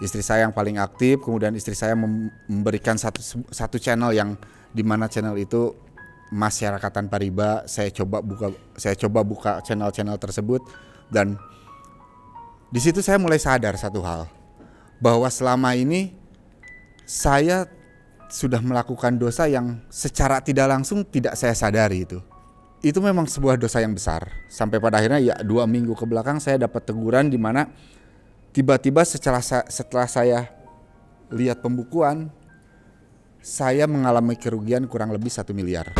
Istri saya yang paling aktif, kemudian istri saya memberikan satu channel yang dimana channel itu masyarakat tanpa riba. Saya coba buka channel-channel tersebut, dan di situ saya mulai sadar satu hal, bahwa selama ini saya sudah melakukan dosa yang secara tidak langsung tidak saya sadari. Itu memang sebuah dosa yang besar. Sampai pada akhirnya ya 2 minggu ke belakang saya dapat teguran, di mana tiba-tiba setelah saya lihat pembukuan, saya mengalami kerugian kurang lebih 1 miliar.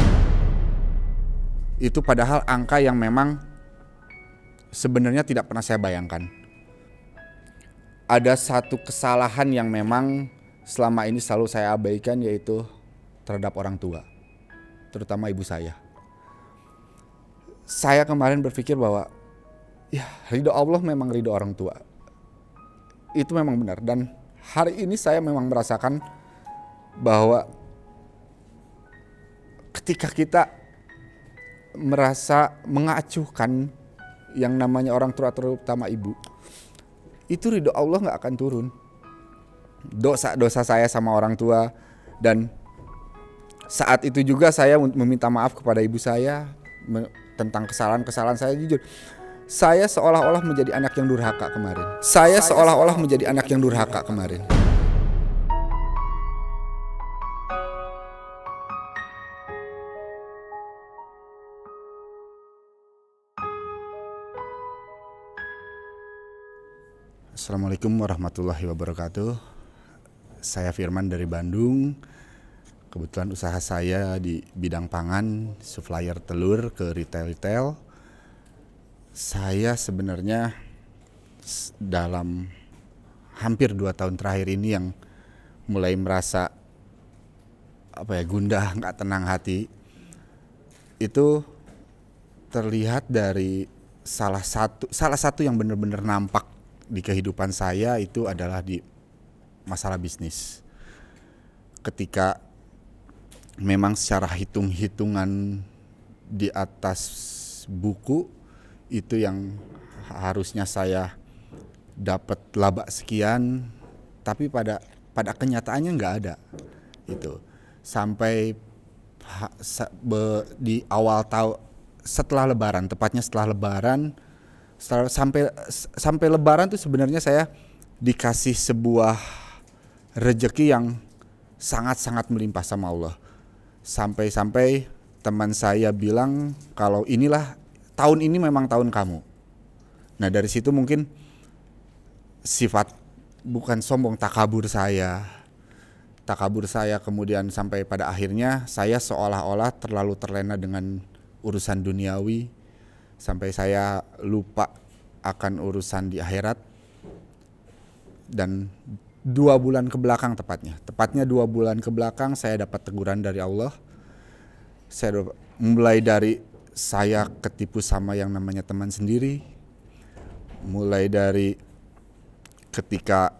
Itu padahal angka yang memang sebenarnya tidak pernah saya bayangkan. Ada satu kesalahan yang memang selama ini selalu saya abaikan, yaitu terhadap orang tua, terutama ibu saya. Saya kemarin berpikir bahwa ya ridho Allah memang ridho orang tua. Itu memang benar, dan hari ini saya memang merasakan bahwa ketika kita merasa mengacuhkan yang namanya orang tua, terutama ibu, itu ridho Allah gak akan turun. Dosa saya sama orang tua, dan saat itu juga saya meminta maaf kepada ibu saya tentang kesalahan saya. Jujur, saya seolah-olah menjadi anak yang durhaka kemarin. Assalamualaikum warahmatullahi wabarakatuh. Saya Firman dari Bandung. Kebetulan usaha saya di bidang pangan, supplier telur ke retail. Saya sebenarnya dalam hampir 2 tahun terakhir ini yang mulai merasa gundah, gak tenang hati. Itu terlihat dari salah satu yang benar-benar nampak di kehidupan saya, itu adalah di masalah bisnis. Ketika memang secara hitung-hitungan di atas buku itu yang harusnya saya dapat laba sekian, tapi pada kenyataannya nggak ada. Itu sampai di awal tahun, tepatnya setelah lebaran, sampai lebaran tuh sebenarnya saya dikasih sebuah rezeki yang sangat-sangat melimpah sama Allah. Sampai teman saya bilang kalau tahun ini memang tahun kamu. Nah, dari situ mungkin sifat bukan sombong, takabur saya kemudian sampai pada akhirnya saya seolah-olah terlalu terlena dengan urusan duniawi, sampai saya lupa akan urusan di akhirat. Dan 2 bulan ke belakang tepatnya 2 bulan ke belakang saya dapat teguran dari Allah. Saya mulai dari saya ketipu sama yang namanya teman sendiri, mulai dari ketika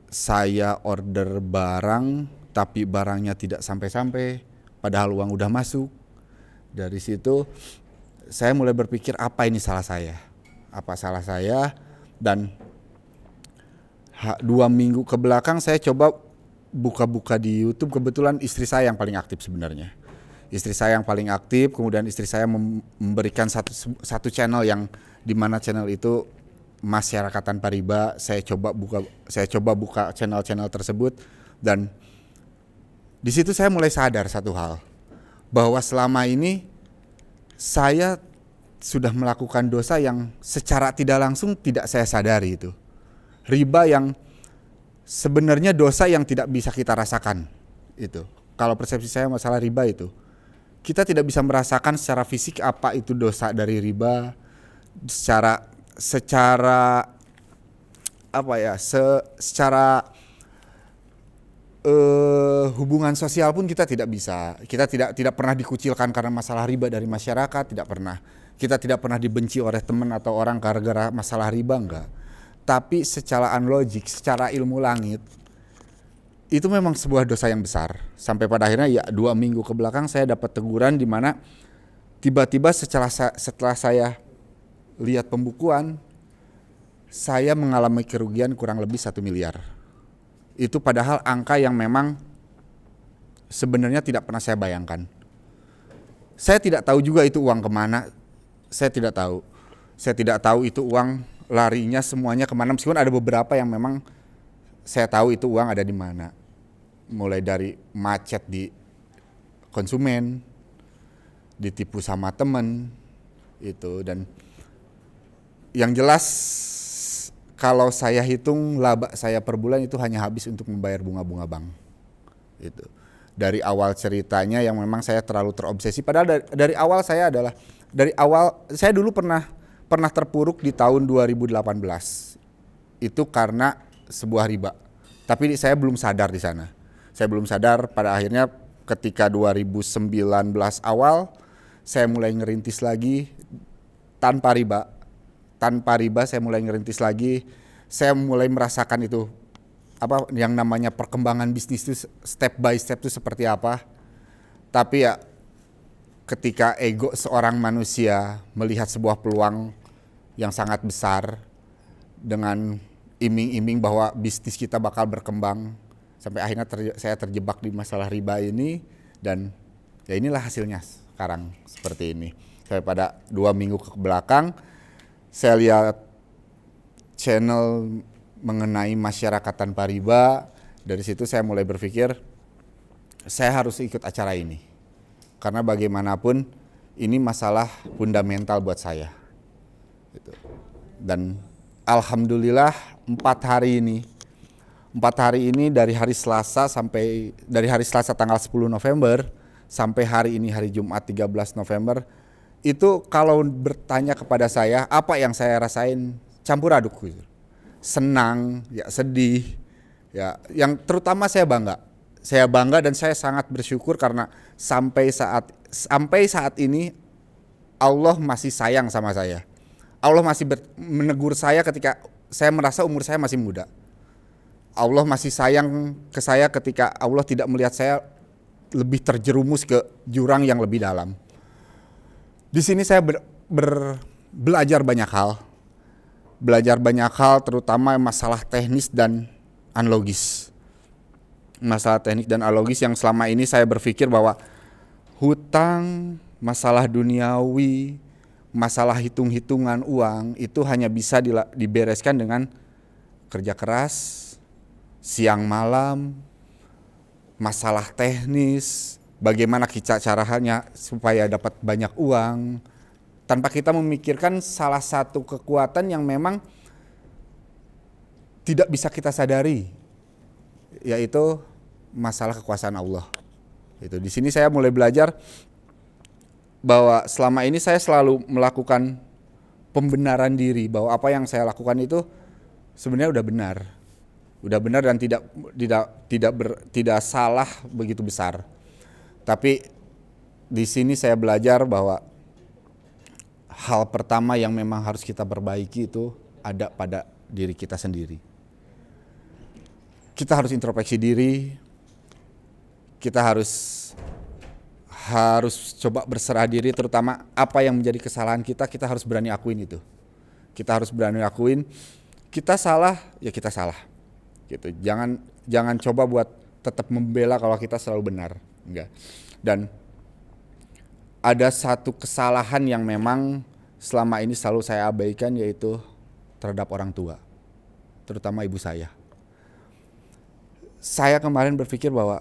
saya order barang tapi barangnya tidak sampai-sampai padahal uang udah masuk. Dari situ saya mulai berpikir, apa salah saya, dan 2 minggu ke belakang saya coba buka-buka di YouTube. Kebetulan istri saya yang paling aktif sebenarnya. Kemudian istri saya memberikan satu channel yang dimana channel itu masyarakat tanpa riba. Saya coba buka channel-channel tersebut, dan di situ saya mulai sadar satu hal, bahwa selama ini saya sudah melakukan dosa yang secara tidak langsung tidak saya sadari. Itu riba yang sebenarnya dosa yang tidak bisa kita rasakan. Itu kalau persepsi saya masalah riba, itu kita tidak bisa merasakan secara fisik apa itu dosa dari riba. Secara hubungan sosial pun kita tidak bisa. Kita tidak pernah dikucilkan karena masalah riba dari masyarakat, tidak pernah. Kita tidak pernah dibenci oleh teman atau orang gara-gara masalah riba, enggak. Tapi secara logik, secara ilmu langit, itu memang sebuah dosa yang besar. Sampai pada akhirnya ya 2 minggu ke belakang saya dapat teguran, di mana tiba-tiba setelah saya lihat pembukuan, saya mengalami kerugian kurang lebih 1 miliar. Itu padahal angka yang memang sebenarnya tidak pernah saya bayangkan. Saya tidak tahu juga itu uang kemana, saya tidak tahu. Saya tidak tahu itu uang larinya semuanya kemana, meskipun ada beberapa yang memang saya tahu itu uang ada di mana. Mulai dari macet di konsumen, ditipu sama temen, itu. Dan yang jelas kalau saya hitung laba saya per bulan itu hanya habis untuk membayar bunga-bunga bank. Itu. Dari awal ceritanya yang memang saya terlalu terobsesi. Padahal dari awal saya dulu pernah terpuruk di tahun 2018. Itu karena sebuah riba. Tapi saya belum sadar di sana. Saya belum sadar, pada akhirnya ketika 2019 awal saya mulai ngerintis lagi tanpa riba saya mulai ngerintis lagi. Saya mulai merasakan itu apa yang namanya perkembangan bisnis itu step by step itu seperti apa. Tapi ya ketika ego seorang manusia melihat sebuah peluang yang sangat besar dengan iming-iming bahwa bisnis kita bakal berkembang, sampai akhirnya saya terjebak di masalah riba ini, dan ya inilah hasilnya sekarang seperti ini. Sampai pada 2 minggu ke belakang saya lihat channel mengenai masyarakat tanpa riba. Dari situ saya mulai berpikir saya harus ikut acara ini, karena bagaimanapun ini masalah fundamental buat saya. Dan alhamdulillah 4 hari ini dari hari Selasa tanggal 10 November sampai hari ini hari Jumat 13 November, itu kalau bertanya kepada saya apa yang saya rasain, campur aduk gitu. Senang, ya sedih, ya yang terutama saya bangga dan saya sangat bersyukur karena sampai saat ini Allah masih sayang sama saya. Allah masih menegur saya ketika saya merasa umur saya masih muda. Allah masih sayang ke saya ketika Allah tidak melihat saya lebih terjerumus ke jurang yang lebih dalam. Di sini saya belajar banyak hal, terutama masalah teknis dan analogis. Masalah teknik dan analogis yang selama ini saya berpikir bahwa hutang, masalah duniawi, masalah hitung-hitungan uang itu hanya bisa dibereskan dengan kerja keras, siang malam, masalah teknis, bagaimana caranya supaya dapat banyak uang, tanpa kita memikirkan salah satu kekuatan yang memang tidak bisa kita sadari, yaitu masalah kekuasaan Allah. Itu di sini saya mulai belajar bahwa selama ini saya selalu melakukan pembenaran diri bahwa apa yang saya lakukan itu sebenarnya udah benar dan tidak salah begitu besar. Tapi di sini saya belajar bahwa hal pertama yang memang harus kita perbaiki itu ada pada diri kita sendiri. Kita harus introspeksi diri. Kita harus coba berserah diri, terutama apa yang menjadi kesalahan kita harus berani akuin itu. Kita harus berani akuin kita salah, ya kita salah. Gitu. Jangan coba buat tetap membela kalau kita selalu benar. Enggak. Dan ada satu kesalahan yang memang selama ini selalu saya abaikan, yaitu terhadap orang tua, terutama ibu saya. Saya kemarin berpikir bahwa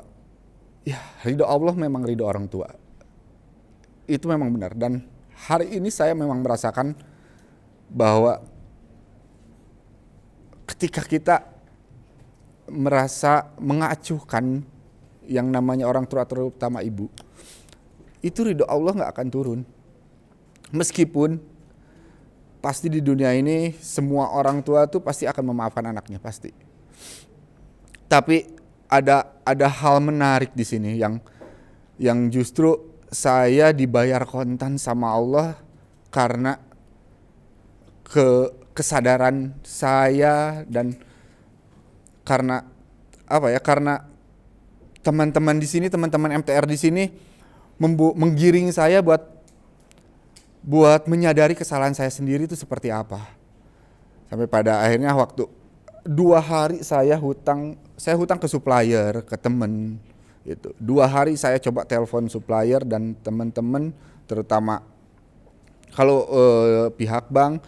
ya ridho Allah memang ridho orang tua. Itu memang benar, dan hari ini saya memang merasakan bahwa ketika kita merasa mengacuhkan yang namanya orang tua, terutama ibu, itu ridho Allah gak akan turun. Meskipun pasti di dunia ini semua orang tua tuh pasti akan memaafkan anaknya, pasti. Tapi ada hal menarik di sini yang justru saya dibayar kontan sama Allah karena kesadaran saya, dan karena karena teman-teman di sini, teman-teman MTR di sini menggiring saya buat menyadari kesalahan saya sendiri itu seperti apa. Sampai pada akhirnya waktu 2 hari saya hutang ke supplier, ke temen gitu. 2 hari saya coba telepon supplier dan teman-teman, terutama kalau pihak bank,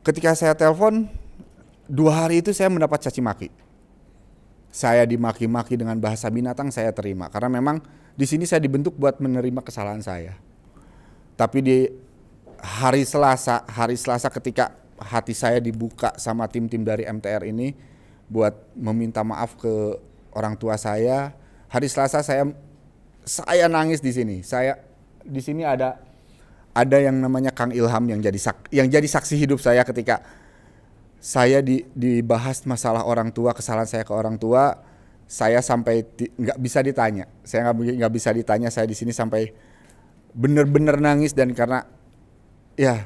ketika saya telepon 2 hari itu saya mendapat caci maki. Saya dimaki-maki dengan bahasa binatang, saya terima karena memang di sini saya dibentuk buat menerima kesalahan saya. Tapi di hari Selasa ketika hati saya dibuka sama tim-tim dari MTR ini buat meminta maaf ke orang tua saya. Hari Selasa saya nangis di sini. Saya di sini ada yang namanya Kang Ilham yang jadi saksi hidup saya ketika saya dibahas masalah orang tua, kesalahan saya ke orang tua. Saya sampai nggak bisa ditanya. Saya nggak bisa ditanya. Saya di sini sampai bener-bener nangis, dan karena ya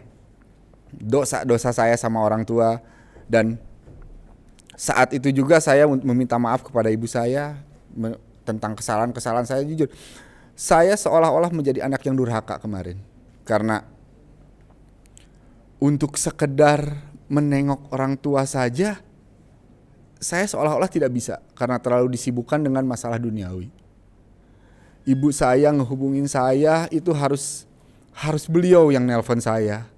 dosa saya sama orang tua. Dan saat itu juga saya meminta maaf kepada ibu saya tentang kesalahan saya. Jujur, saya seolah-olah menjadi anak yang durhaka kemarin, karena untuk sekedar menengok orang tua saja saya seolah-olah tidak bisa karena terlalu disibukkan dengan masalah duniawi. Ibu saya ngehubungin saya itu harus beliau yang nelpon saya.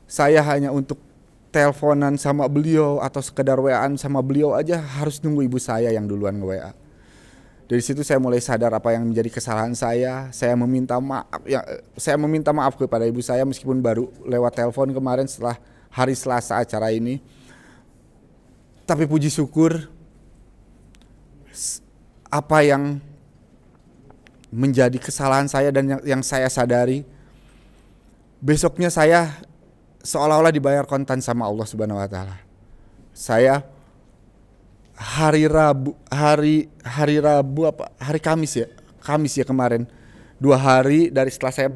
Saya hanya untuk teleponan sama beliau atau sekedar WA-an sama beliau aja harus nunggu ibu saya yang duluan nge-WA. Dari situ saya mulai sadar apa yang menjadi kesalahan saya. Saya meminta maaf kepada ibu saya meskipun baru lewat telepon kemarin setelah hari Selasa acara ini. Tapi puji syukur apa yang menjadi kesalahan saya dan yang saya sadari, besoknya saya seolah-olah dibayar kontan sama Allah Subhanahu wa taala. Saya hari Kamis ya kemarin, 2 hari dari setelah saya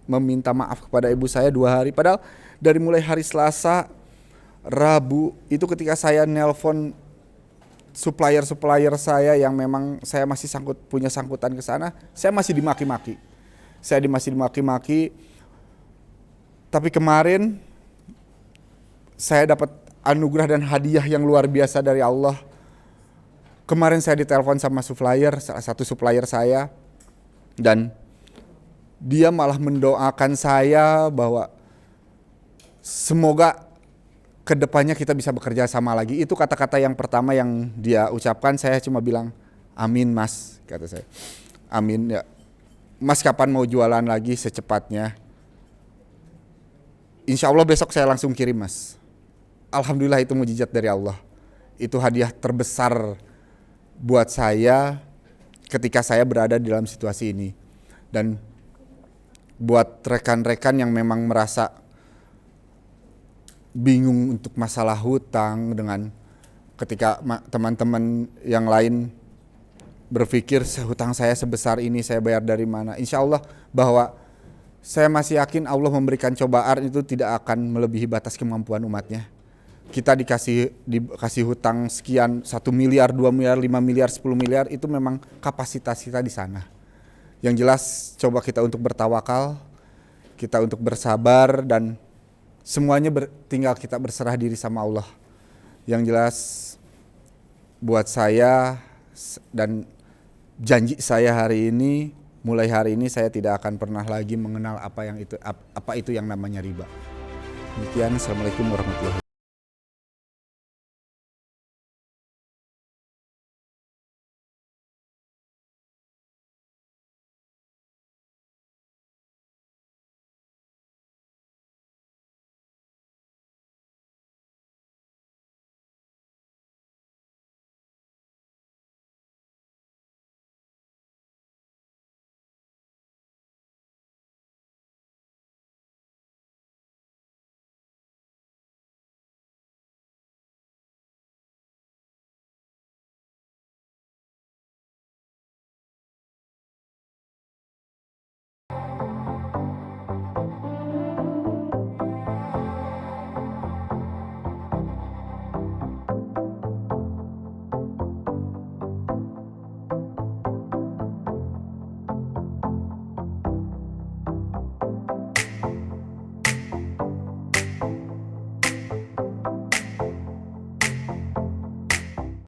meminta maaf kepada ibu saya, 2 hari, padahal dari mulai hari Selasa, Rabu itu ketika saya nelpon supplier saya yang memang saya masih punya sangkutan ke sana, saya masih dimaki-maki. Tapi kemarin saya dapat anugerah dan hadiah yang luar biasa dari Allah. Kemarin saya ditelepon sama salah satu supplier saya, dan dia malah mendoakan saya bahwa semoga kedepannya kita bisa bekerja sama lagi. Itu kata-kata yang pertama yang dia ucapkan. Saya cuma bilang, amin mas, kata saya. Amin ya. Mas kapan mau jualan lagi? Secepatnya. Insya Allah besok saya langsung kirim mas. Alhamdulillah, itu mujizat dari Allah. Itu hadiah terbesar buat saya ketika saya berada di dalam situasi ini. Dan buat rekan-rekan yang memang merasa bingung untuk masalah hutang, dengan ketika teman-teman yang lain berpikir hutang saya sebesar ini, saya bayar dari mana. Insya Allah bahwa saya masih yakin Allah memberikan cobaan itu tidak akan melebihi batas kemampuan umatnya. Kita dikasih hutang sekian, 1 miliar, 2 miliar, 5 miliar, 10 miliar, itu memang kapasitas kita di sana. Yang jelas coba kita untuk bertawakal, kita untuk bersabar, dan semuanya tinggal kita berserah diri sama Allah. Yang jelas buat saya dan janji saya hari ini, mulai hari ini saya tidak akan pernah lagi mengenal apa itu yang namanya riba. Demikian, assalamualaikum warahmatullahi wabarakatuh.